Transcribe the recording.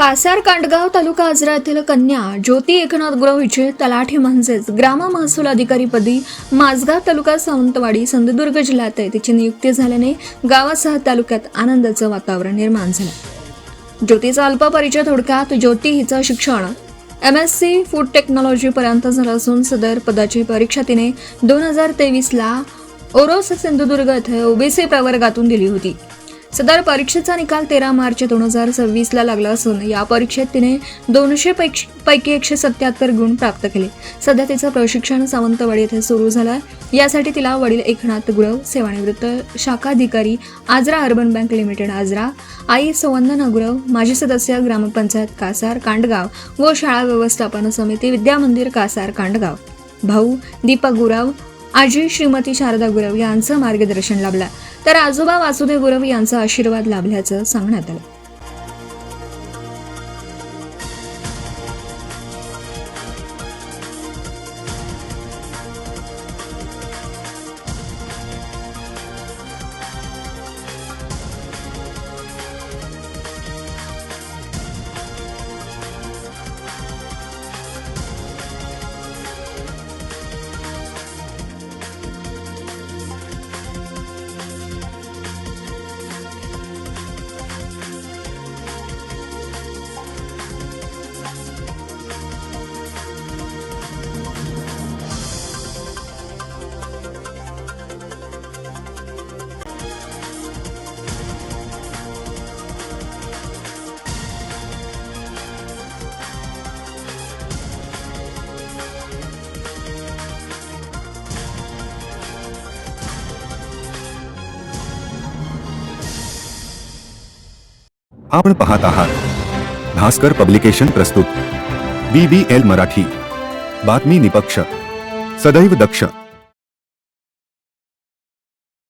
कासार कांडगाव तालुका आजरा येथील कन्या ज्योती एकनाथ गुरव हिचे तलाठी म्हणजेच ग्राम महसूल अधिकारीपदी माझगाव तालुका सावंतवाडी सिंधुदुर्ग जिल्ह्यात आहे तिची नियुक्ती झाल्याने गावासह तालुक्यात आनंदाचं वातावरण निर्माण झालं। ज्योतीचा अल्प परिचय थोडक्यात ज्योती हिचं शिक्षण MSc फूड टेक्नॉलॉजी पर्यंत झालं असून सदर पदाची परीक्षा तिने 2023 ला ओरोस सिंधुदुर्ग येथे OBC प्रवर्गातून दिली होती। सदर परीक्षेचा निकाल 13 मार्च 2026 ला लागला असून या परीक्षेत तिने 200 पैकी 177 गुण प्राप्त केले। सध्या तिचं प्रशिक्षण सावंतवाडी येथे सुरू झालं आहे। यासाठी तिला वडील एकनाथ गुरव सेवानिवृत्त शाखाधिकारी Ajara urban bank limited Ajara, आई सवंदना गुरव माजी सदस्य ग्रामपंचायत कासार कांडगाव व शाळा व्यवस्थापन समिती विद्यामंदिर कासार कांडगाव, भाऊ दीपक गुरव, आजी श्रीमती शारदा गुरव यांचं मार्गदर्शन लाभलं तर आजोबा वासुदेव गुरव यांचा आशीर्वाद लाभल्याचं सांगण्यात आलं। आपण पाहत आहात भास्कर पब्लिकेशन प्रस्तुत BBL मराठी, बातमी निपक्ष, सदैव दक्ष।